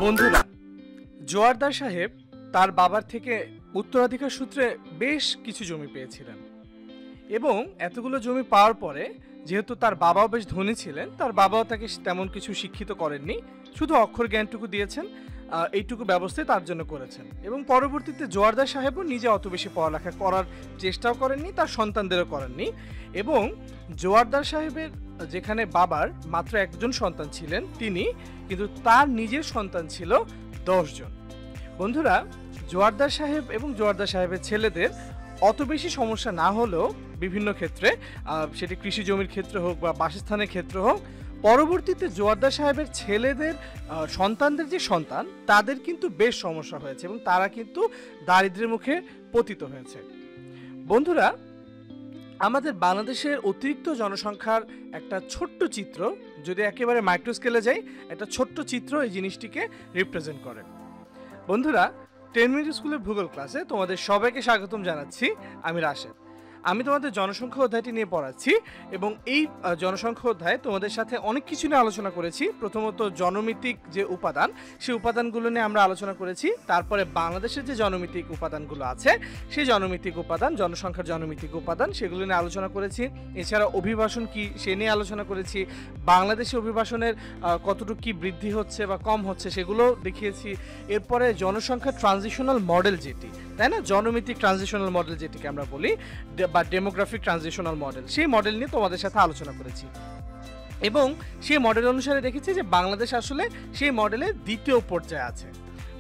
বন্ধুরা, জোয়ারদার সাহেব তার বাবার থেকে উত্তরাধিকার সূত্রে বেশ কিছু জমি পেয়েছিলেন এবং এতগুলো জমি পাওয়ার পরে যেহেতু তার বাবাও বেশ ধনী ছিলেন, তার বাবাও তাকে তেমন কিছু শিক্ষিত করেননি, শুধু অক্ষর জ্ঞানটুকু দিয়েছেন। এইটুকু ব্যবস্থায় তার জন্য করেছেন এবং পরবর্তীতে জোয়ারদার সাহেবও নিজে অত বেশি পড়ালেখা করার চেষ্টাও করেননি, তার সন্তানদেরও করেননি। এবং জোয়ারদার সাহেবের যেখানে বাবার মাত্র একজন সন্তান ছিলেন তিনি, কিন্তু তার নিজের সন্তান ছিল 10 জন। বন্ধুরা, জোয়ারদার সাহেব এবং জোয়ারদার সাহেবের ছেলেদের অত বেশি সমস্যা না হলেও বিভিন্ন ক্ষেত্রে, সেটি কৃষি জমির ক্ষেত্রে হোক বা বাসস্থানের ক্ষেত্রে হোক, পরবর্তীতে জোয়ারদার সাহেবের ছেলেদের সন্তানদের যে সন্তান তাদের কিন্তু বেশ সমস্যা হয়েছে এবং তারা কিন্তু দারিদ্র্যের মুখে পতিত হয়েছে। বন্ধুরা, আমাদের বাংলাদেশের অতিরিক্ত জনসংখ্যার একটা ছোট্ট চিত্র, যদি একেবারে মাইক্রো স্কেলে যাই, একটা ছোট্ট চিত্র এই জিনিসটিকে রিপ্রেজেন্ট করে। বন্ধুরা, 10 মিনিট স্কুলের ভূগোল ক্লাসে তোমাদের সবাইকে স্বাগতম জানাচ্ছি। আমি রাশেদ। আমি তোমাদের জনসংখ্যা অধ্যায়টি নিয়ে পড়াচ্ছি এবং এই জনসংখ্যা অধ্যায়ে তোমাদের সাথে অনেক কিছু নিয়ে আলোচনা করেছি। প্রথমত জনমিতিক যে উপাদান, সেই উপাদানগুলো নিয়ে আমরা আলোচনা করেছি। তারপরে বাংলাদেশের যে জনমিতিক উপাদানগুলো আছে, সেই জনমিতিক উপাদান, জনসংখ্যার জনমিতিক উপাদান, সেগুলো নিয়ে আলোচনা করেছি। এছাড়া অভিবাসন কি সে নিয়ে আলোচনা করেছি। বাংলাদেশে অভিবাসনের কতটুকু কি বৃদ্ধি হচ্ছে বা কম হচ্ছে সেগুলো দেখিয়েছি। এরপরে জনসংখ্যা ট্রানজিশনাল মডেল যেটি, তাই না, জনমিতিক ট্রানজিশনাল মডেল যেটিকে আমরা বলি বা ডেমোগ্রাফিক ট্রানজিশনাল মডেল, সেই মডেল নিয়ে তোমাদের সাথে আলোচনা করেছি এবং সেই মডেল অনুসারে দেখেছি যে বাংলাদেশ আসলে সেই মডেলের দ্বিতীয় পর্যায়ে আছে।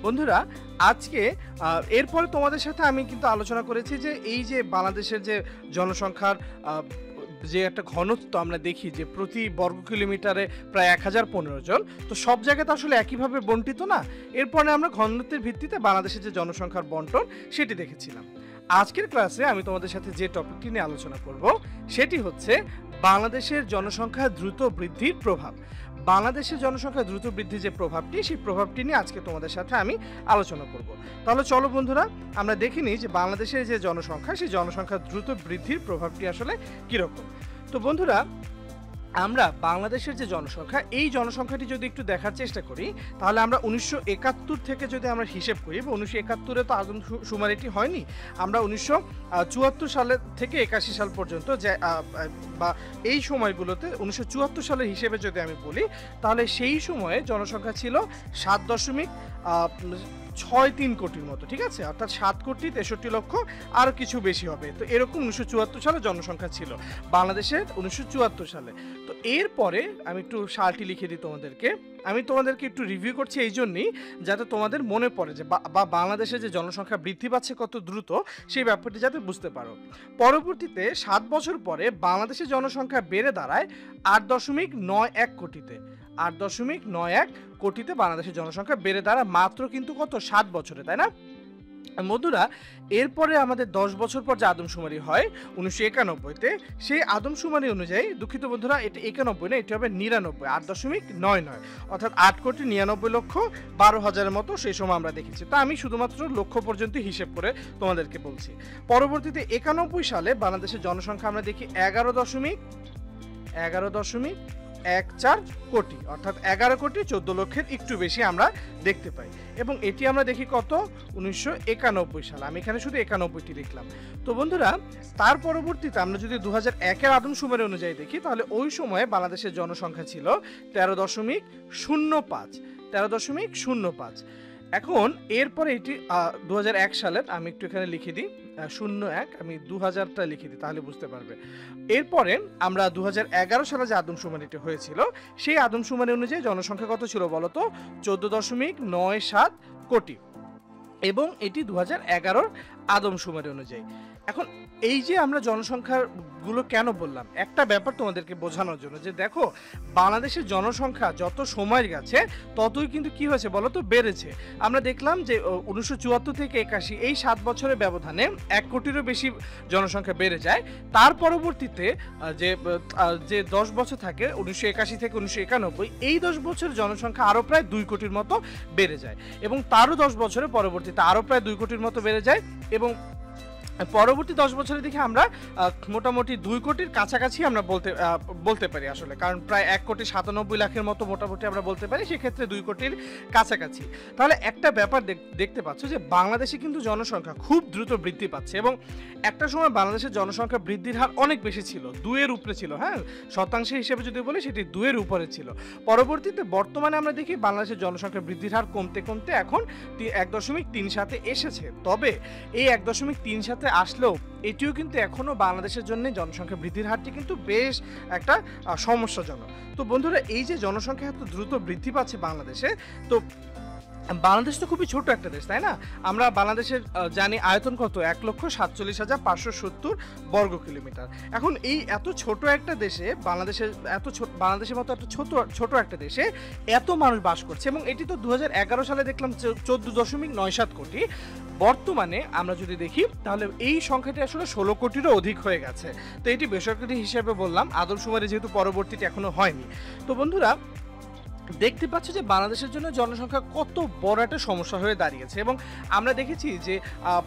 বন্ধুরা, আজকে এরপরে তোমাদের সাথে আমি কিন্তু আলোচনা করেছি যে এই যে বাংলাদেশের যে জনসংখ্যার যে একটা ঘনত্ব আমরা দেখি যে প্রতি বর্গ কিলোমিটারে প্রায় 1015 জন, তো সব জায়গাতে আসলে একইভাবে বন্টিত না। এরপরে আমরা ঘনত্বের ভিত্তিতে বাংলাদেশের যে জনসংখ্যার বন্টন সেটি দেখেছিলাম। আজকের ক্লাসে আমি তোমাদের সাথে যে টপিকটি নিয়ে আলোচনা করব সেটি হচ্ছে বাংলাদেশের জনসংখ্যা দ্রুত বৃদ্ধির প্রভাব। বাংলাদেশের জনসংখ্যা দ্রুত বৃদ্ধির যে প্রভাবটি, সেই প্রভাবটি নিয়ে আজকে তোমাদের সাথে আমি আলোচনা করব। তাহলে চলো বন্ধুরা, আমরা দেখে নিই যে বাংলাদেশের যে জনসংখ্যা, সেই জনসংখ্যা দ্রুত বৃদ্ধির প্রভাবটি আসলে কীরকম। তো বন্ধুরা, আমরা বাংলাদেশের যে জনসংখ্যা, এই জনসংখ্যাটি যদি একটু দেখার চেষ্টা করি, তাহলে আমরা 1971 থেকে যদি আমরা হিসেব করি, 1971-এ তো আদমশুমারিটি হয়নি, আমরা 1974 সালের থেকে 81 সাল পর্যন্ত যে বা এই সময়গুলোতে 1974 সালের হিসেবে যদি আমি বলি, তাহলে সেই সময়ে জনসংখ্যা ছিল 7.63 কোটির মতো, ঠিক আছে, অর্থাৎ 7,63,00,000 আরও কিছু বেশি হবে। তো এরকম 1974 সালে জনসংখ্যা ছিল বাংলাদেশের 1974 সালে। তো এরপরে আমি একটু সালটি লিখে দিই তোমাদেরকে। আমি তোমাদেরকে একটু রিভিউ করছি এই জন্যই যাতে তোমাদের মনে পড়ে যে বা বাংলাদেশে যে জনসংখ্যা বৃদ্ধি পাচ্ছে কত দ্রুত, সেই ব্যাপারটি যাতে বুঝতে পারো। পরবর্তীতে 7 বছর পরে বাংলাদেশের জনসংখ্যা বেড়ে দাঁড়ায় 8.91 কোটিতে। 8.91 কোটিতে বাংলাদেশের জনসংখ্যা বেড়ে দাঁড়ায় মাত্র কিন্তু কত, 7 বছরে, তাই না বন্ধুরা। এরপরে আমাদের 10 বছর পর যে আদমশুমারি হয় 1991-তে, সেই আদমশুমারি অনুযায়ী, দুঃখিত বন্ধুরা, এটা 91 না, এটা হবে 99, 8.99, অর্থাৎ 8,99,12,000 মতো সেই সময় আমরা দেখেছি। তা আমি শুধুমাত্র লক্ষ পর্যন্ত হিসেব করে তোমাদেরকে বলছি। পরবর্তীতে 91 সালে বাংলাদেশের জনসংখ্যা আমরা দেখি 11.14 কোটি, অর্থাৎ 11 কোটি 14 লক্ষের একটু বেশি আমরা দেখতে পাই এবং এটি আমরা দেখি কত, 1991 সাল। আমি এখানে শুধু 91টি লিখলাম। তো বন্ধুরা, তার পরবর্তীতে আমরা যদি 2001-এর আদমশুমারি অনুযায়ী দেখি, তাহলে ওই সময়ে বাংলাদেশের জনসংখ্যা ছিল 13.05। এখন এরপরে এটি 2001 সালের, আমি একটু এখানে লিখে দিই 01, আমি 2000টা লিখে দিই তাহলে বুঝতে পারবে। এরপরে আমরা 2011 সালে যে আদমশুমারিটি হয়েছিল, সেই আদমশুমারি অনুযায়ী জনসংখ্যা কত ছিল বলতো, 14.97 কোটি এবং এটি 2011-র আদমশুমারি অনুযায়ী। এখন এই যে আমরা জনসংখ্যার গুলো কেন বললাম, একটা ব্যাপার তোমাদেরকে বোঝানোর জন্য যে দেখো, বাংলাদেশের জনসংখ্যা যত সময় গেছে ততই কিন্তু কি হয়েছে বলতো, বেড়েছে। আমরা দেখলাম যে 1974 থেকে 81 এই 7 বছরের ব্যবধানে 1 কোটিরও বেশি জনসংখ্যা বেড়ে যায়। তার পরবর্তীতে যে 10 বছর থাকে 1981 থেকে 1991, এই 10 বছরের জনসংখ্যা আরও প্রায় 2 কোটির মতো বেড়ে যায় এবং তারও 10 বছরের পরবর্তীতে আরও প্রায় 2 কোটির মতো বেড়ে যায় এবং পরবর্তী 10 বছরে দেখি আমরা মোটামুটি 2 কোটির কাছাকাছি আমরা বলতে পারি আসলে, কারণ প্রায় 1,97,00,000 মতো মোটামুটি আমরা বলতে পারি, সেক্ষেত্রে 2 কোটির কাছাকাছি। তাহলে একটা ব্যাপার দেখতে পাচ্ছ যে বাংলাদেশে কিন্তু জনসংখ্যা খুব দ্রুত বৃদ্ধি পাচ্ছে, এবং একটা সময় বাংলাদেশের জনসংখ্যা বৃদ্ধির হার অনেক বেশি ছিল, 2 এর উপরে ছিল। হ্যাঁ, শতাংশ হিসেবে যদি বলি সেটি 2 এর উপরে ছিল। পরবর্তীতে বর্তমানে আমরা দেখি বাংলাদেশের জনসংখ্যা বৃদ্ধির হার কমতে কমতে এখন 1.37 এসেছে। তবে এই 1.37 আসলেও এটিও কিন্তু এখনো বাংলাদেশের জন্য জনসংখ্যা বৃদ্ধির হারটি কিন্তু বেশ একটা সমস্যাজনক। তো বন্ধুরা, এই যে জনসংখ্যা এত দ্রুত বৃদ্ধি পাচ্ছে বাংলাদেশে, তো বাংলাদেশ তো খুবই ছোট একটা দেশ, তাই না? আমরা বাংলাদেশের জানি আয়তন কত, 1,47,570 বর্গ কিলোমিটার। এখন এই এত ছোট একটা দেশে, বাংলাদেশের মতো এত ছোট একটা দেশে এত মানুষ বাস করছে, এবং এটি তো 2011 সালে দেখলাম 14.97 কোটি। বর্তমানে আমরা যদি দেখি তাহলে এই সংখ্যাটি আসলে 16 কোটিরও অধিক হয়ে গেছে। তো এটি বেসরকারি হিসেবে বললাম, আদমশুমারি যেহেতু পরবর্তীতে এখনো হয়নি। তো বন্ধুরা, দেখতে পাচ্ছ যে বাংলাদেশের জন্য জনসংখ্যা কত বড় একটা সমস্যা হয়ে দাঁড়িয়েছে, এবং আমরা দেখেছি যে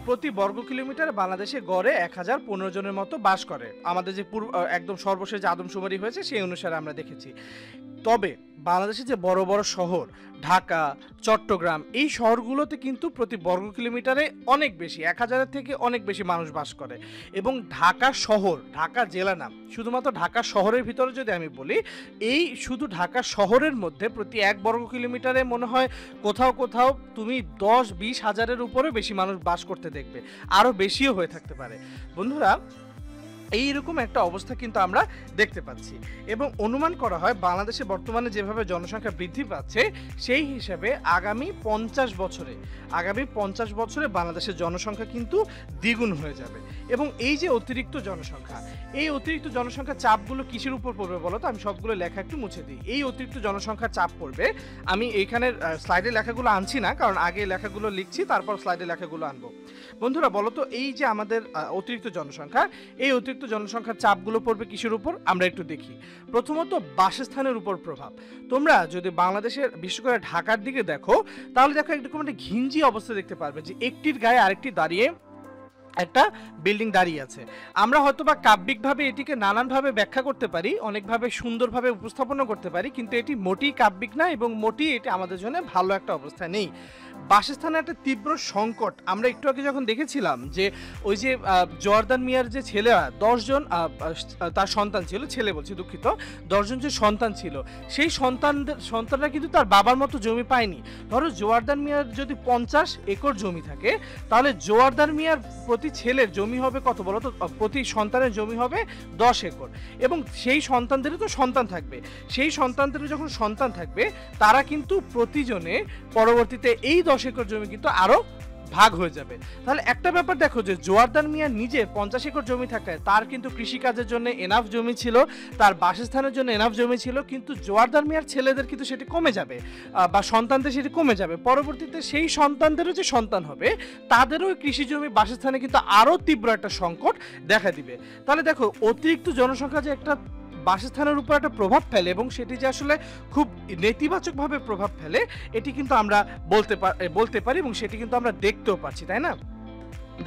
প্রতি বর্গ কিলোমিটার বাংলাদেশে গড়ে 1015 জনের মতো বাস করে। আমাদের যে একদম সর্বশেষ যে আদমশুমারি হয়েছে সেই অনুসারে আমরা দেখেছি। তবে বাংলাদেশের যে বড় বড় শহর, ঢাকা, চট্টগ্রাম, এই শহরগুলোতে কিন্তু প্রতি বর্গ কিলোমিটারে অনেক বেশি, 1000-এর থেকে অনেক বেশি মানুষ বাস করে। এবং ঢাকা শহর, ঢাকা জেলা নাম, শুধুমাত্র ঢাকা শহরের ভিতরে যদি আমি বলি, এই শুধু ঢাকা শহরের মধ্যে প্রতি 1 বর্গ কিলোমিটারে মনে হয় কোথাও কোথাও তুমি 10-20 হাজারের উপরে বেশি মানুষ বাস করতে দেখবে, আরও বেশিও হয়ে থাকতে পারে। বন্ধুরা, এইরকম একটা অবস্থা কিন্তু আমরা দেখতে পাচ্ছি, এবং অনুমান করা হয় বাংলাদেশে বর্তমানে যেভাবে জনসংখ্যা বৃদ্ধি পাচ্ছে সেই হিসাবে আগামী 50 বছরে বাংলাদেশের জনসংখ্যা কিন্তু দ্বিগুণ হয়ে যাবে। এবং এই যে অতিরিক্ত জনসংখ্যার চাপগুলো কিসের উপর পড়বে বলো তো? আমি সবগুলো লেখা একটু মুছে দিই। এই অতিরিক্ত জনসংখ্যার চাপ পড়বে, আমি এইখানের স্লাইডে লেখাগুলো আনছি না, কারণ আগে লেখাগুলো লিখছি তারপর স্লাইডে লেখাগুলো আনবো। বন্ধুরা, বলো তো, এই যে আমাদের অতিরিক্ত জনসংখ্যা, এই অতিরিক্ত জনসংখ্যার চাপগুলো পড়বে কিসের উপর আমরা একটু দেখি। প্রথমত বাসস্থানের উপর প্রভাব। তোমরা যদি বাংলাদেশের বিশেষ করে ঢাকার দিকে দেখো, তাহলে দেখো একরকম একটা ঘিঞ্জি অবস্থা দেখতে পারবে, যে একটির গায়ে আরেকটি দাঁড়িয়ে একটা বিল্ডিং দাঁড়িয়ে আছে। আমরা হয়তো বা কাব্যিকভাবে এটিকে নানানভাবে ব্যাখ্যা করতে পারি, অনেকভাবে সুন্দরভাবে উপস্থাপনা করতে পারি, কিন্তু এটি মোটেই কাব্যিক না, এবং মোটেই এটি আমাদের জন্য ভালো একটা অবস্থা নেই। বাসস্থানের একটা তীব্র সংকট আমরা একটু আগে যখন দেখেছিলাম, যে ওই যে জর্দান মিয়ার যে ছেলেরা 10 জন তার সন্তান ছিল, ছেলে বলছি দুঃখিত, 10 জন যে সন্তান ছিল, সেই সন্তানরা কিন্তু তার বাবার মতো জমি পায়নি। ধরো জোয়ারদান মিয়ার যদি 50 একর জমি থাকে, তাহলে জোয়ারদান মিয়ার প্রতি ছেলের জমি হবে কত বলো তো? প্রতি সন্তানের জমি হবে 10 একর, এবং সেই সন্তানদেরও তো সন্তান থাকবে। সেই সন্তানদের যখন সন্তান থাকবে, তারা কিন্তু প্রতিজনে পরবর্তীতে এই 10 একর জমি কিন্তু আরো ভাগ হয়ে যাবে। তাহলে একটা ব্যাপার দেখো, যে জোয়ারদান মিয়া নিজে 50 একর জমি থাকায় তার কিন্তু কৃষিকাজের জন্য এনাফ জমি ছিল, তার বাসস্থানের জন্য এনাফ জমি ছিল, কিন্তু জোয়ারদান মিয়ার ছেলেদের কিন্তু সেটি কমে যাবে, বা সন্তানদের সেটি কমে যাবে। পরবর্তীতে সেই সন্তানদেরও যে সন্তান হবে, তাদেরও কৃষি জমি বাসস্থানে কিন্তু আরও তীব্র একটা সংকট দেখা দিবে। তাহলে দেখো, অতিরিক্ত জনসংখ্যা যে একটা বাসস্থানের উপর একটা প্রভাব ফেলে, এবং সেটি যে আসলে খুব নেতিবাচকভাবে প্রভাব ফেলে, এটি কিন্তু আমরা বলতে পারি, এবং সেটি কিন্তু আমরা দেখতেও পাচ্ছি, তাই না?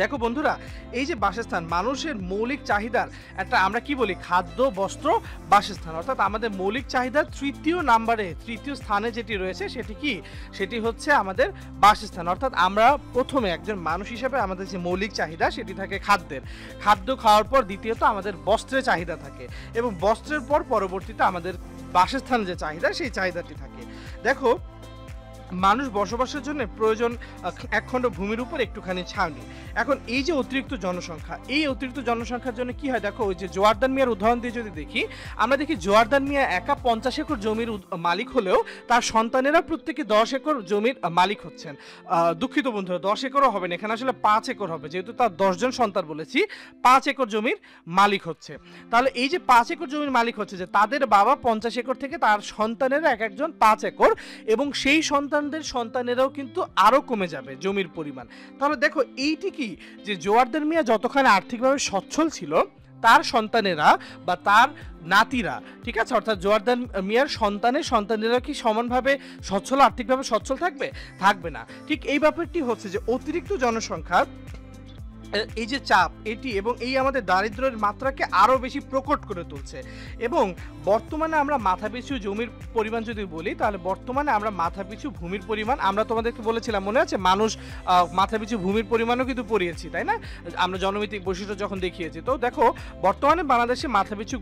দেখো বন্ধুরা, এই যে বাসস্থান, মানুষের মৌলিক চাহিদার একটা, আমরা কি বলি, খাদ্য, বস্ত্র, বাসস্থান, অর্থাৎ আমাদের মৌলিক চাহিদার তৃতীয় স্থানে যেটি রয়েছে সেটি কি? সেটি হচ্ছে আমাদের বাসস্থান। অর্থাৎ আমরা প্রথমে একজন মানুষ হিসেবে আমাদের যে মৌলিক চাহিদা সেটি থাকে খাদ্যের, খাদ্য খাওয়ার পর দ্বিতীয়ত আমাদের বস্ত্রের চাহিদা থাকে, এবং বস্ত্রের পর পরবর্তীতে আমাদের বাসস্থানের যে চাহিদা সেই চাহিদাটি থাকে। দেখো, মানুষ বসবাসের জন্য প্রয়োজন একখণ্ড ভূমির উপর একটুখানি ছাউনি। এখন এই যে অতিরিক্ত জনসংখ্যা, এই অতিরিক্ত জনসংখ্যার জন্য কি হয় দেখো, ওই যে জোয়ারদান মিয়ার উদাহরণ দিয়ে যদি দেখি, আমরা দেখি জোয়ারদান মিয়া একা 50 একর জমির মালিক হলেও তার সন্তানেরা প্রত্যেকে 10 একর জমির মালিক হচ্ছেন। দুঃখিত বন্ধুরা, 10 একরও হবে না, এখানে আসলে 5 একর হবে, যেহেতু তার 10 জন সন্তান বলেছি, 5 একর জমির মালিক হচ্ছে। তাহলে এই যে 5 একর জমির মালিক হচ্ছে, যে তাদের বাবা 50 একর থেকে তার সন্তানেরা এক একজন 5 একর, এবং সেই সন্তানেরাও কিন্তু আরো কমে যাবে জমির পরিমাণ। তাহলে দেখো, এইটি কি, যে জোয়ারদান মিয়া যতখানি আর্থিকভাবে সচ্ছল ছিল, তার সন্তানেরা বা তার নাতিরা, ঠিক আছে, অর্থাৎ জোয়ারদান মিয়ার সন্তানেরা কি সমানভাবে আর্থিকভাবে সচ্ছল থাকবে না। ঠিক এই ব্যাপারটি হচ্ছে যে অতিরিক্ত জনসংখ্যা এই যে চাপ এটি এবং এই আমাদের দারিদ্র্যের মাত্রাকে আরও বেশি প্রকট করে তুলছে। এবং বর্তমানে আমরা মাথাপিছু জমির পরিমাণ যদি বলি, তাহলে বর্তমানে আমরা মাথাপিছু ভূমির পরিমাণ, আমরা তোমাদেরকে বলেছিলাম মনে আছে, মানুষ মাথাপিছু ভূমির পরিমাণও কিন্তু পড়িয়েছি, তাই না? আমরা জনমিতিক বৈশিষ্ট্য যখন দেখিয়েছি। তো দেখো বর্তমানে বাংলাদেশে মাথাপিছু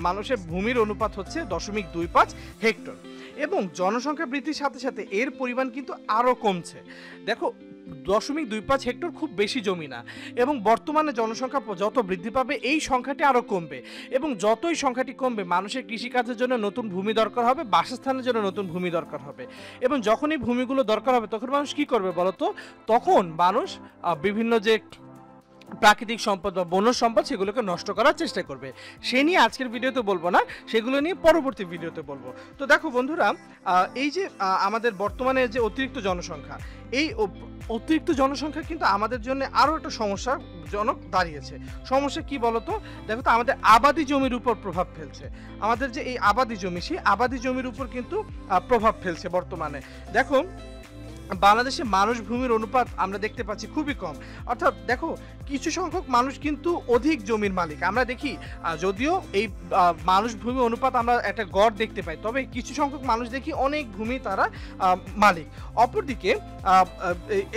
মানুষের ভূমির অনুপাত হচ্ছে 0.25 হেক্টর, এবং জনসংখ্যা বৃদ্ধির সাথে সাথে এর পরিমাণ কিন্তু আরও কমছে। দেখো 0.25 হেক্টর খুব বেশি জমি না, এবং বর্তমানে জনসংখ্যা যত বৃদ্ধি পাবে এই সংখ্যাটি আরও কমবে, এবং যতই সংখ্যাটি কমবে মানুষের কৃষিকাজের জন্য নতুন ভূমি দরকার হবে, বাসস্থানের জন্য নতুন ভূমি দরকার হবে। এবং যখন এই ভূমিগুলো দরকার হবে তখন মানুষ কি করবে বলতো? তখন মানুষ বিভিন্ন যে প্রাকৃতিক সম্পদ বা বনজ সম্পদ সেগুলোকে নষ্ট করার চেষ্টা করবে। সে নিয়ে আজকের ভিডিওতে বলবো না, সেগুলো নিয়ে পরবর্তী ভিডিওতে বলবো। তো দেখো বন্ধুরা, এই যে আমাদের বর্তমানে যে অতিরিক্ত জনসংখ্যা, এই অতিরিক্ত জনসংখ্যা কিন্তু আমাদের জন্য আরও একটা সমস্যাজনক দাঁড়িয়েছে। সমস্যা কি বলতো? দেখো তো, আমাদের আবাদি জমির উপর প্রভাব ফেলছে। আমাদের যে এই আবাদি জমি, সেই আবাদি জমির উপর কিন্তু প্রভাব ফেলছে বর্তমানে। দেখো বাংলাদেশে মানুষ ভূমির অনুপাত আমরা দেখতে পাচ্ছি খুবই কম। অর্থাৎ দেখো কিছু সংখ্যক মানুষ কিন্তু অধিক জমির মালিক। আমরা দেখি যদিও এই মানুষ ভূমি অনুপাত আমরা একটা গড় দেখতে পাই, তবে কিছু সংখ্যক মানুষ দেখি অনেক ভূমি তারা মালিক। অপরদিকে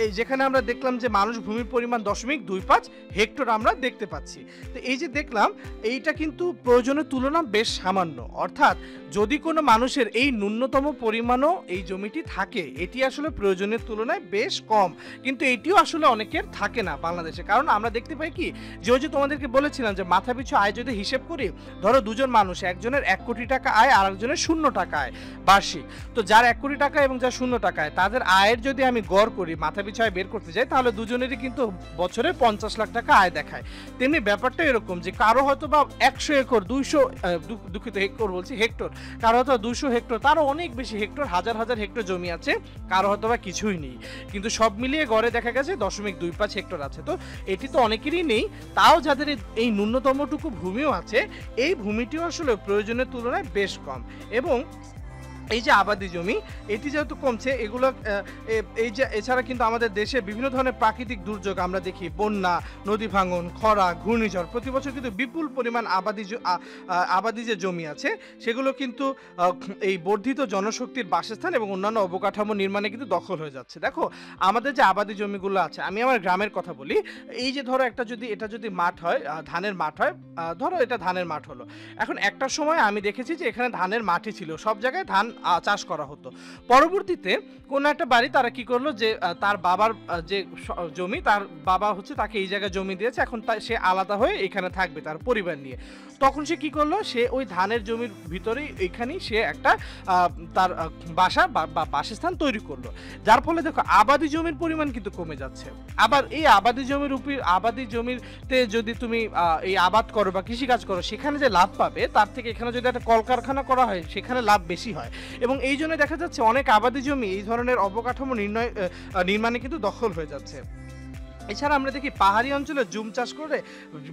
এই যেখানে আমরা দেখলাম যে মানুষ ভূমির পরিমাণ 0.25 হেক্টর আমরা দেখতে পাচ্ছি। তো এই যে দেখলাম, এইটা কিন্তু প্রয়োজনের তুলনা বেশ সামান্য। অর্থাৎ যদি কোনো মানুষের এই ন্যূনতম পরিমাণও এই জমিটি থাকে, এটি আসলে প্রয়োজনের তুলনায় বেশ কম, কিন্তু এটিও আসলে অনেকের থাকে না বাংলাদেশে। কারণ আমরা দেখতে পাই কি, যে তোমাদেরকে বলেছিলাম যে মাথাপিছু আয় যদি হিসেব করি, ধরো দুজন মানুষ, একজনের 1 কোটি টাকা আয় আর একজনের 0 টাকা আয় বার্ষিক। তো যার 1 কোটি টাকা এবং যার 0 টাকা আয়, তাদের আয়ের যদি আমি গড় করি, মাথাপিছু আয় বের করতে যাই, তাহলে দুজনেরই কিন্তু বছরে 50 লাখ টাকা আয় দেখায়। তেমনি ব্যাপারটা এরকম যে কারো হয়তো বা 100 একর, 200 দুঃখিত হেক্টর বলছি, হেক্টর, কারো হয়তো 200 হেক্টর, তারও অনেক বেশি হেক্টর, হাজার হাজার হেক্টর জমি আছে, কারো হয়তো বা কিছুই নেই, কিন্তু সব মিলিয়ে গড়ে দেখা গেছে 0.25 হেক্টর আছে। তো এটি তো অনেকেরই নেই, তাও যাদের এই ন্যূনতমটুকু ভূমিও আছে, এই ভূমিটিও আসলে প্রয়োজনের তুলনায় বেশ কম। এবং এই যে আবাদি জমি, এটি যেহেতু কমছে, এগুলো এই যে এছাড়া কিন্তু আমাদের দেশে বিভিন্ন ধরনের প্রাকৃতিক দুর্যোগ আমরা দেখি, বন্যা, নদী ভাঙন, খরা, ঘূর্ণিঝড়, প্রতি বছর কিন্তু বিপুল পরিমাণ আবাদি যে জমি আছে সেগুলো কিন্তু এই বর্ধিত জনশক্তির বাসস্থান এবং অন্যান্য অবকাঠামো নির্মাণে কিন্তু দখল হয়ে যাচ্ছে। দেখো আমাদের যে আবাদি জমিগুলো আছে, আমি আমার গ্রামের কথা বলি, এই যে ধরো এটা যদি মাঠ হয়, ধানের মাঠ হয়, ধরো এটা ধানের মাঠ হলো। এখন একটা সময় আমি দেখেছি যে এখানে ধানের মাঠই ছিল, সব জায়গায় ধান চাষ করা হতো। পরবর্তীতে কোন একটা বাড়ি তারা কি করলো, যে তার বাবার যে জমি, তার বাবা হচ্ছে তাকে এই জায়গায় জমি দিয়েছে, এখন সে আলাদা হয়ে এখানে থাকবে তার পরিবার নিয়ে। তখন সে কি করলো, সে ওই ধানের জমির ভিতরেই এইখানেই সে একটা তার বাসা বা বাসস্থান তৈরি করলো, যার ফলে দেখো আবাদি জমির পরিমাণ কিন্তু কমে যাচ্ছে। আবার এই আবাদি জমিতে যদি তুমি এই আবাদ করো বা কৃষিকাজ করো, সেখানে যে লাভ পাবে তার থেকে এখানে যদি একটা কলকারখানা করা হয়, সেখানে লাভ বেশি হয়। এবং এই জন্য দেখা যাচ্ছে অনেক আবাদি জমি এই ধরনের অবকাঠামো নির্মাণে কিন্তু দখল হয়ে যাচ্ছে। এছাড়া আমরা দেখি পাহাড়ি অঞ্চলে জুম চাষ করে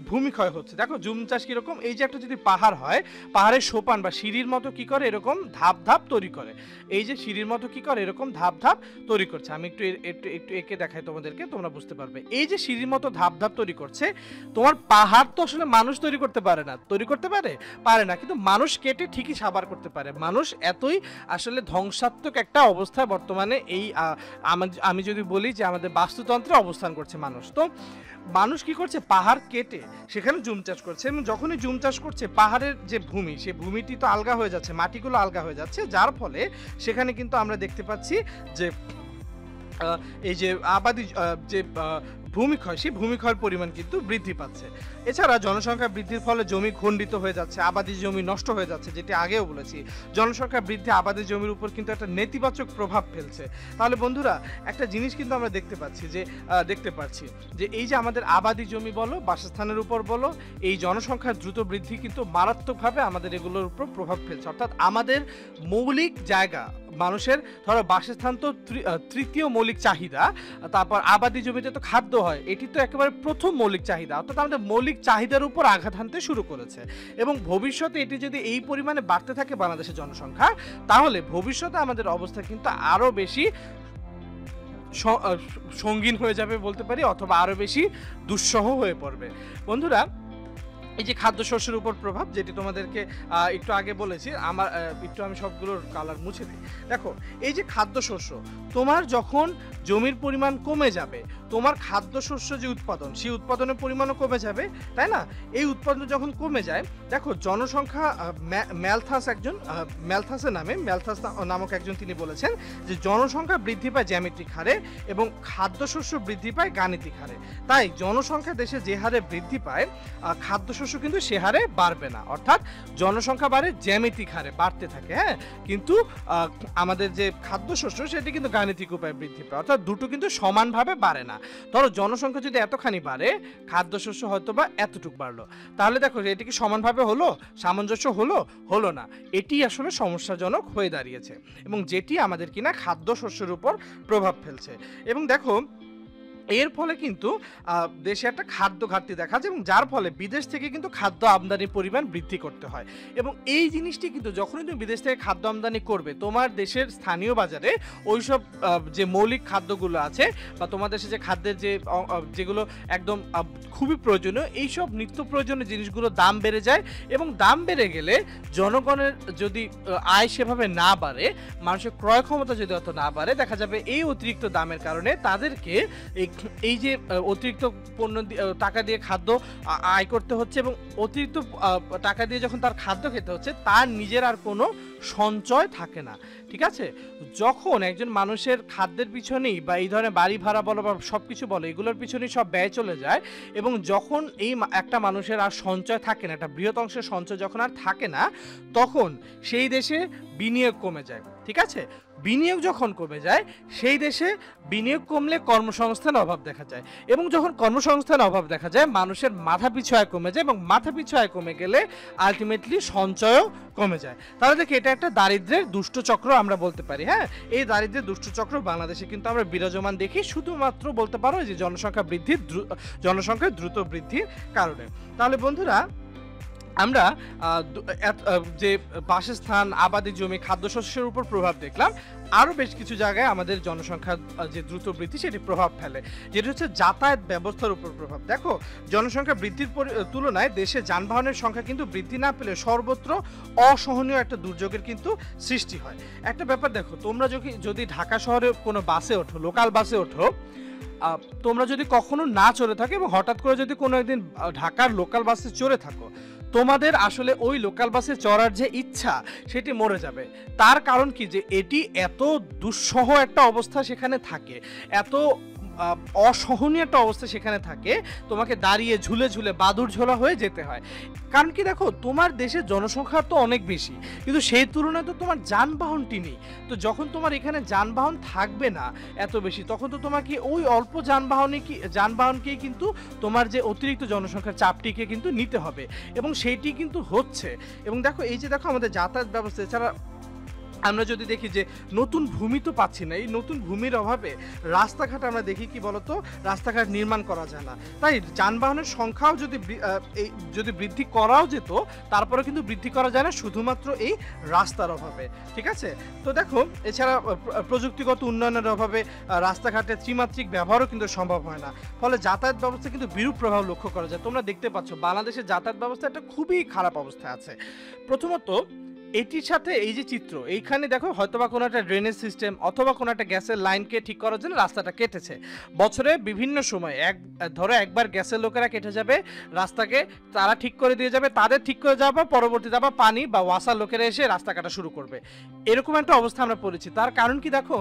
ভূমি ক্ষয় হচ্ছে। দেখো জুম চাষ কিরকম, এই যে একটা যদি পাহাড় হয়, পাহাড়ের সোপান বা সিঁড়ির মতো কি করে এরকম ধাপ ধাপ তৈরি করে, এই যে সিঁড়ির মতো কি করে এরকম ধাপ ধাপ তৈরি করছে। আমি একটু এঁকে দেখাই তোমাদেরকে, তোমরা বুঝতে পারবে। এই যে সিঁড়ির মতো ধাপ ধাপ তৈরি করছে, তোমার পাহাড় তো আসলে মানুষ তৈরি করতে পারে না, কিন্তু মানুষ কেটে ঠিকই সাবার করতে পারে। মানুষ এতই আসলে ধ্বংসাত্মক একটা অবস্থায় বর্তমানে এই আমি যদি বলি যে আমাদের বাস্তুতন্ত্রে অবস্থান করছে মানুষ। তো মানুষ কি করছে, পাহাড় কেটে সেখানে জুম চাষ করছে, এবং যখনই জুম চাষ করছে পাহাড়ের যে ভূমি, সেই ভূমিটি তো আলগা হয়ে যাচ্ছে, মাটিগুলো আলগা হয়ে যাচ্ছে, যার ফলে সেখানে কিন্তু আমরা দেখতে পাচ্ছি যে এই যে আবাদি যে ভূমিক্ষয়, সেই ভূমিক্ষয়ের পরিমাণ কিন্তু বৃদ্ধি পাচ্ছে। এছাড়া জনসংখ্যা বৃদ্ধির ফলে জমি খণ্ডিত হয়ে যাচ্ছে, আবাদি জমি নষ্ট হয়ে যাচ্ছে, যেটি আগেও বলেছি। জনসংখ্যা বৃদ্ধি আবাদি জমির উপর কিন্তু একটা নেতিবাচক প্রভাব ফেলছে। তাহলে বন্ধুরা একটা জিনিস কিন্তু আমরা দেখতে পাচ্ছি যে এই যে আমাদের আবাদি জমি বলো, বাসস্থানের উপর বলো, এই জনসংখ্যার দ্রুত বৃদ্ধি কিন্তু মারাত্মকভাবে আমাদের এগুলোর উপর প্রভাব ফেলছে। অর্থাৎ আমাদের মৌলিক জায়গা, মানুষের ধরো বাসস্থান তো তৃতীয় মৌলিক চাহিদা, তারপর আবাদি জমিতে তো খাদ্য হয়, এটি তো একেবারে প্রথম মৌলিক চাহিদা। অর্থাৎ আমাদের মৌলিক চাহিদার উপর আঘাত হানতে শুরু করেছে, এবং ভবিষ্যতে এটি যদি এই পরিমাণে বাড়তে থাকে বাংলাদেশের জনসংখ্যা, তাহলে ভবিষ্যতে আমাদের অবস্থা কিন্তু আরো বেশি সঙ্গীন হয়ে যাবে বলতে পারি, অথবা আরও বেশি দুঃসহ হয়ে পড়বে। বন্ধুরা, এই যে খাদ্যশস্যের উপর প্রভাব, যেটি তোমাদেরকে একটু আগে বলেছি, আমি সবগুলোর কালার মুছে দিই। দেখো, এই যে খাদ্যশস্য, তোমার যখন জমির পরিমাণ কমে যাবে, তোমার খাদ্যশস্য যে উৎপাদন, সেই উৎপাদনের পরিমাণও কমে যাবে, তাই না? এই উৎপাদন যখন কমে যায়, দেখো জনসংখ্যা, ম্যালথাস নামক একজন তিনি বলেছেন যে জনসংখ্যা বৃদ্ধি পায় জ্যামিতিক হারে এবং খাদ্যশস্য বৃদ্ধি পায় গাণিতিক হারে। তাই জনসংখ্যা দেশে যে হারে বৃদ্ধি পায়, খাদ্যশস্য কিন্তু সে হারে বাড়বে না, অর্থাৎ জনসংখ্যা বাড়ে জ্যামিতিক হারে বাড়তে থাকে, হ্যাঁ, কিন্তু আমাদের যে খাদ্যশস্য সেটি কিন্তু গাণিতিক উপায়ে বৃদ্ধি পায়, অর্থাৎ দুটো কিন্তু সমানভাবে বাড়ে না। ধরো জনসংখ্যা যদি এতখানি বাড়ে, খাদ্যশস্য হয়তো বা এতটুকু বাড়লো, তাহলে দেখো এটি কি সমানভাবে হলো, সামঞ্জস্য হলো না। এটি আসলে সমস্যাজনক হয়ে দাঁড়িয়েছে এবং যেটি আমাদের কিনা খাদ্যশস্যের উপর প্রভাব ফেলছে। এবং দেখো এর ফলে কিন্তু দেশে একটা খাদ্য ঘাটতি দেখা যায় এবং যার ফলে বিদেশ থেকে কিন্তু খাদ্য আমদানির পরিমাণ বৃদ্ধি করতে হয়। এবং এই জিনিসটি কিন্তু যখনই তুমি বিদেশ থেকে খাদ্য আমদানি করবে, তোমার দেশের স্থানীয় বাজারে ওইসব যে মৌলিক খাদ্যগুলো আছে বা তোমার দেশে যে খাদ্যের যেগুলো একদম খুবই প্রয়োজনীয়, এইসব নিত্য প্রয়োজনীয় জিনিসগুলো দাম বেড়ে যায় এবং দাম বেড়ে গেলে জনগণের যদি আয় সেভাবে না বাড়ে, মানুষের ক্রয় ক্ষমতা যদি অত না বাড়ে, দেখা যাবে এই অতিরিক্ত দামের কারণে তাদেরকে এই যে অতিরিক্ত পণ্য টাকা দিয়ে খাদ্য আয় করতে হচ্ছে এবং অতিরিক্ত টাকা দিয়ে যখন তার খাদ্য খেতে হচ্ছে, তার নিজের আর কোনো সঞ্চয় থাকে না। ঠিক আছে, যখন একজন মানুষের খাদ্যের পিছনেই বা এই ধরনের বাড়ি ভাড়া বলো বা সব কিছু বলো, এগুলোর পিছনেই সব ব্যয় চলে যায় এবং যখন এই একটা মানুষের আর সঞ্চয় থাকে না, একটা বৃহৎ অংশের সঞ্চয় যখন আর থাকে না, তখন সেই দেশে বিনিয়োগ কমে যায়। ঠিক আছে, বিনিয়োগ যখন কমে যায়, সেই দেশে বিনিয়োগ কমলে কর্মসংস্থান অভাব দেখা যায় এবং যখন কর্মসংস্থান অভাব দেখা যায়, মানুষের মাথা পিছু আয় কমে যায় এবং মাথা পিছু আয় কমে গেলে আলটিমেটলি সঞ্চয়ও কমে যায়। তাহলে দেখি এটা একটা দারিদ্র্যের দুষ্ট চক্র আমরা বলতে পারি। হ্যাঁ, এই দারিদ্র্যের দুষ্ট চক্র বাংলাদেশে কিন্তু আমরা বিরাজমান দেখি, শুধুমাত্র বলতে পারো যে জনসংখ্যার দ্রুত বৃদ্ধির কারণে। তাহলে বন্ধুরা, আমরা যে বাসস্থান, আবাদি জমি, খাদ্যশস্যের উপর প্রভাব দেখলাম, আরও বেশ কিছু জায়গায় আমাদের জনসংখ্যার যে দ্রুত বৃদ্ধি সেটি প্রভাব ফেলে, যেটা হচ্ছে যাতায়াত ব্যবস্থার উপর প্রভাব। দেখো, জনসংখ্যা বৃদ্ধির তুলনায় দেশে যানবাহনের সংখ্যা কিন্তু বৃদ্ধি না পেলে সর্বত্র অসহনীয় একটা দুর্যোগের কিন্তু সৃষ্টি হয়। একটা ব্যাপার দেখো, তোমরা যদি ঢাকা শহরে কোনো বাসে ওঠো, লোকাল বাসে ওঠো, তোমরা যদি কখনো না চড়ে থাকো এবং হঠাৎ করে যদি কোনো একদিন ঢাকার লোকাল বাসে চড়ে থাকো, তোমাদের আসলে ওই লোকাল বাসে চড়ার যে ইচ্ছা সেটি মরে যাবে। তার কারণ কি, যে এটি এত দুঃসহ একটা অবস্থা সেখানে থাকে, এত অসহনীয় একটা অবস্থা সেখানে থাকে, তোমাকে দাঁড়িয়ে ঝুলে ঝুলে বাদুড় ঝোলা হয়ে যেতে হয়। কারণ কি, দেখো তোমার দেশের জনসংখ্যা তো অনেক বেশি, কিন্তু সেই তুলনায় তো তোমার যানবাহনটি নেই। তো যখন তোমার এখানে যানবাহন থাকবে না এত বেশি, তখন তো তোমাকে ওই অল্প যানবাহনকেই কিন্তু তোমার যে অতিরিক্ত জনসংখ্যার চাপটিকে কিন্তু নিতে হবে এবং সেইটি কিন্তু হচ্ছে। এবং দেখো, এই যে দেখো আমাদের যাতায়াত ব্যবস্থা, এছাড়া আমরা যদি দেখি যে নতুন ভূমি তো পাচ্ছি না, এই নতুন ভূমির অভাবে রাস্তাঘাট আমরা দেখি কি বলতো, রাস্তাঘাট নির্মাণ করা যায় না। তাই যানবাহনের সংখ্যাও যদি বৃদ্ধি করাও যেত, তারপরে কিন্তু বৃদ্ধি করা যায় না শুধুমাত্র এই রাস্তার অভাবে। ঠিক আছে, তো দেখো এছাড়া প্রযুক্তিগত উন্নয়নের অভাবে রাস্তাঘাটের ত্রিমাত্রিক ব্যবহারও কিন্তু সম্ভব হয় না, ফলে যাতায়াত ব্যবস্থা কিন্তু বিরূপ প্রভাব লক্ষ্য করা যায়। তোমরা দেখতে পাচ্ছ বাংলাদেশের যাতায়াত ব্যবস্থা একটা খুবই খারাপ অবস্থায় আছে। প্রথমত এটির সাথে এই যে চিত্র, এইখানে দেখো হয়তোবা কোনো একটা ড্রেনেজ সিস্টেম অথবা কোনো একটা গ্যাসের লাইনকে ঠিক করার জন্য রাস্তাটা কেটেছে। বছরে বিভিন্ন সময় ধরো একবার গ্যাসের লোকেরা কেটে যাবে রাস্তাকে, তারা ঠিক করে দিয়ে যাবে, তাদের ঠিক করে যাওয়ার পর পরবর্তীতে আবার পানি বা ওয়াসার লোকেরা এসে রাস্তা কাটা শুরু করবে। এরকম একটা অবস্থা আমরা পড়েছি। তার কারণ কি, দেখো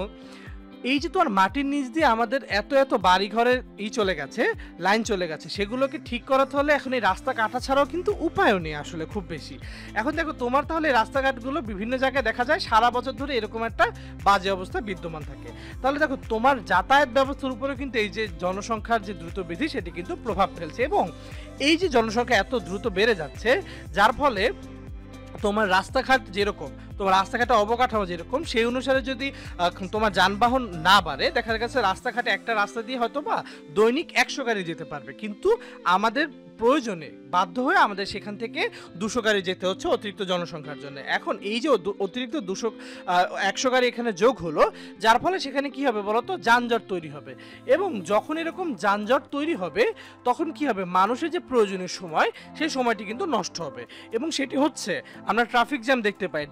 এই যে তোমার মাটির নিচ দিয়ে আমাদের এত বাড়ি ঘরের চলে গেছে, লাইন চলে গেছে, সেগুলোকে ঠিক করাতে হলে এখন এই রাস্তা কাটা ছাড়াও কিন্তু উপায়ও নেই আসলে খুব বেশি। এখন দেখো তোমার তাহলে রাস্তাঘাটগুলো বিভিন্ন জায়গায় দেখা যায় সারা বছর ধরে এরকম একটা বাজে অবস্থা বিদ্যমান থাকে। তাহলে দেখো তোমার যাতায়াত ব্যবস্থার উপরে কিন্তু এই যে জনসংখ্যার যে দ্রুত বৃদ্ধি সেটি কিন্তু প্রভাব ফেলছে এবং এই যে জনসংখ্যা এত দ্রুত বেড়ে যাচ্ছে, যার ফলে তোমার রাস্তাঘাট যেরকম, তোমার রাস্তাঘাটে অবকাঠামো যেরকম, সেই অনুসারে যদি তোমার যানবাহন না বাড়ে, দেখা গেছে রাস্তাঘাটে একটা রাস্তা দিয়ে হয়তো বা দৈনিক 100 গাড়ি যেতে পারবে, কিন্তু আমাদের প্রয়োজনে বাধ্য হয়ে আমাদের সেখান থেকে 200 গাড়ি যেতে হচ্ছে অতিরিক্ত জনসংখ্যার জন্য। এখন এই যে অতিরিক্ত 100 গাড়ি এখানে যোগ হলো, যার ফলে সেখানে কি হবে বলতো, যানজট তৈরি হবে। এবং যখন এরকম যানজট তৈরি হবে তখন কি হবে, মানুষের যে প্রয়োজনীয় সময় সেই সময়টি কিন্তু নষ্ট হবে। এবং সেটি হচ্ছে আমরা ট্রাফিক জ্যাম দেখতে পাই।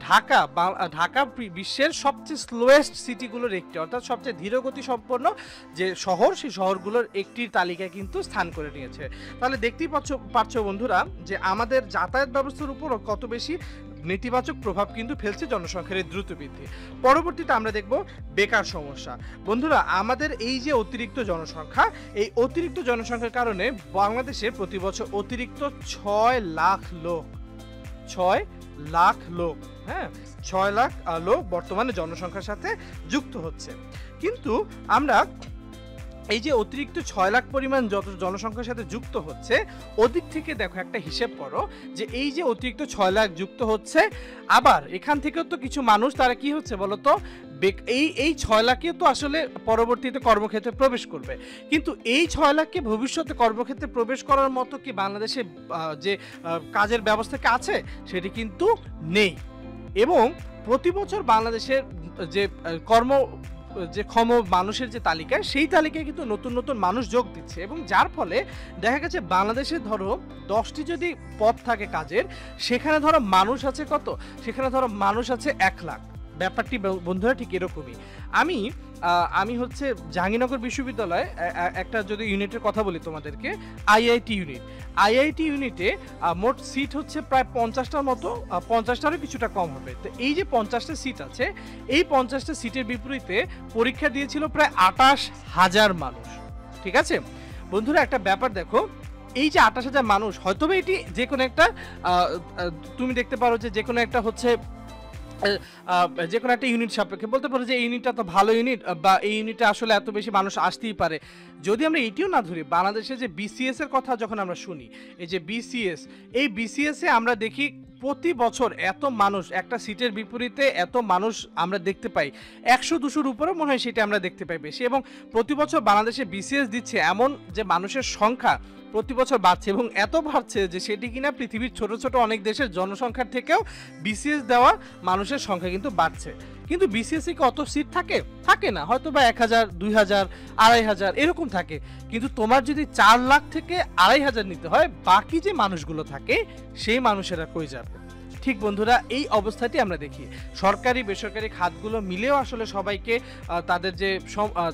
ঢাকা বিশ্বের সবচেয়ে স্লোয়েস্ট সিটিগুলোর একটি, অর্থাৎ সবচেয়ে ধীরগতি সম্পন্ন যে শহর, সেই শহরগুলোর একটির তালিকায় কিন্তু স্থান করে নিয়েছে। তাহলে দেখতেই পাচ্ছ বন্ধুরা যে আমাদের যাতায়াত ব্যবস্থার উপর কত বেশি নেতিবাচক প্রভাব কিন্তু ফেলছে জনসংখ্যার এই দ্রুত বৃদ্ধি। পরবর্তীতে আমরা দেখব বেকার সমস্যা। বন্ধুরা, আমাদের এই যে অতিরিক্ত জনসংখ্যা, এই অতিরিক্ত জনসংখ্যার কারণে বাংলাদেশে প্রতি বছর অতিরিক্ত 6 লাখ লোক, হ্যাঁ 6 লাখ লোক বর্তমানে জনসংখ্যার সাথে যুক্ত হচ্ছে। কিন্তু আমরা এই যে অতিরিক্ত 6 লাখ পরিমাণ যত জনসংখ্যার সাথে যুক্ত হচ্ছে, ওদিক থেকে দেখো একটা হিসেব করো যে এই যে অতিরিক্ত 6 লাখ যুক্ত হচ্ছে, আবার এখান থেকেও তো কিছু মানুষ তারা কি হচ্ছে বলতো, এই 6 লাখে তো আসলে পরবর্তীতে কর্মক্ষেত্রে প্রবেশ করবে। কিন্তু এই 6 লাখকে ভবিষ্যতে কর্মক্ষেত্রে প্রবেশ করার মতো কি বাংলাদেশে যে কাজের ব্যবস্থা কি আছে, সেটি কিন্তু নেই। এবং প্রতি বছর বাংলাদেশের যে ক্ষম মানুষের যে তালিকা, সেই তালিকায় কিন্তু নতুন নতুন মানুষ যোগ দিচ্ছে। এবং যার ফলে দেখা গেছে বাংলাদেশে ধরো 10টি যদি পদ থাকে কাজের, সেখানে ধরো মানুষ আছে কত, সেখানে ধরো মানুষ আছে 1 লাখ। ব্যাপারটি বন্ধুরা ঠিক এরকমই। আমি হচ্ছে জাহাঙ্গীরনগর বিশ্ববিদ্যালয়ে একটা যদি ইউনিটের কথা বলি তোমাদেরকে, আইআইটি ইউনিটে মোট সিট হচ্ছে প্রায় 50টার মতো, 50টারও কিছুটা কম হবে। তো এই যে 50টা সিট আছে, এই 50টা সিটের বিপরীতে পরীক্ষা দিয়েছিল প্রায় 28,000 মানুষ। ঠিক আছে বন্ধুরা, একটা ব্যাপার দেখো, এই যে 28,000 মানুষ, হয়তো এটি যে কোনো একটা তুমি দেখতে পারো যে কোনো একটা হচ্ছে যে কোনো একটা ইউনিট সাপেক্ষে বলতে পারো যে এই ইউনিটটা তো ভালো ইউনিট, বা এই ইউনিটে আসলে এত বেশি মানুষ আসতেই পারে। যদি আমরা এটিও না ধরি, বাংলাদেশে যে বিসিএস এর কথা যখন আমরা শুনি, এই যে এই বিসিএস এ আমরা দেখি প্রতি বছর এত মানুষ, একটা সিটের বিপরীতে এত মানুষ আমরা দেখতে পাই 100-200-র উপরে মনে হয় সেটা আমরা দেখতে পাই বেশি। এবং প্রতি বছর বাংলাদেশে বিসিএস দিচ্ছে এমন যে মানুষের সংখ্যা প্রতি বছর বাড়ছে, এবং এত বাড়ছে যে সেটি কিনা পৃথিবীর ছোট ছোট অনেক দেশের জনসংখ্যার থেকেও বিসিএস দেওয়া মানুষের সংখ্যা কিন্তু বাড়ছে। কিন্তু বিসিএস কি অত সিট থাকে না, হয়তো বা 1000, 2000, 2500 এরকম থাকে। কিন্তু তোমার যদি 4 লাখ থেকে 2500 নিতে হয়, বাকি যে মানুষগুলো থাকে সেই মানুষেরা কই যাবে? ঠিক বন্ধুরা, এই অবস্থাটি আমরা দেখি। সরকারি বেসরকারি খাতগুলো মিলেও আসলে সবাইকে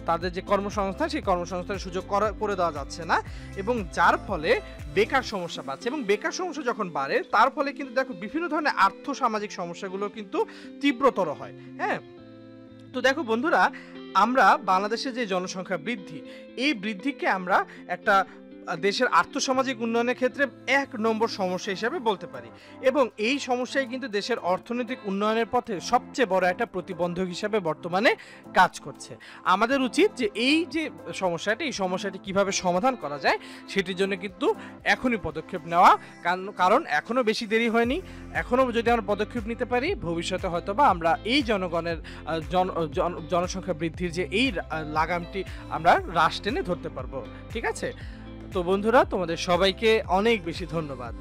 তাদের যে কর্মসংস্থান, সেই কর্মসংস্থানের সুযোগ করে দেওয়া যাচ্ছে না, এবং যার ফলে বেকার সমস্যা বাড়ছে। এবং বেকার সমস্যা যখন বাড়ে, তার ফলে কিন্তু দেখো বিভিন্ন ধরনের আর্থসামাজিক সমস্যাগুলো কিন্তু তীব্রতর হয়। হ্যাঁ, তো দেখো বন্ধুরা, আমরা বাংলাদেশে যে জনসংখ্যা বৃদ্ধি, এই বৃদ্ধিকে আমরা একটা দেশের আর্থসামাজিক উন্নয়নের ক্ষেত্রে 1 নম্বর সমস্যা হিসেবে বলতে পারি। এবং এই সমস্যাই কিন্তু দেশের অর্থনৈতিক উন্নয়নের পথে সবচেয়ে বড় একটা প্রতিবন্ধক হিসেবে বর্তমানে কাজ করছে। আমাদের উচিত যে এই যে এই সমস্যাটি কিভাবে সমাধান করা যায়, সেটির জন্য কিন্তু এখনই পদক্ষেপ নেওয়া, কারণ এখনো বেশি দেরি হয়নি। এখনো যদি আমরা পদক্ষেপ নিতে পারি, ভবিষ্যতে হয়তোবা আমরা এই জনগণের জনসংখ্যা বৃদ্ধির যে এই লাগামটি আমরা রাশ টেনে ধরতে পারবো। ঠিক আছে, তো বন্ধুরা, তোমাদের সবাইকে অনেক বেশি ধন্যবাদ।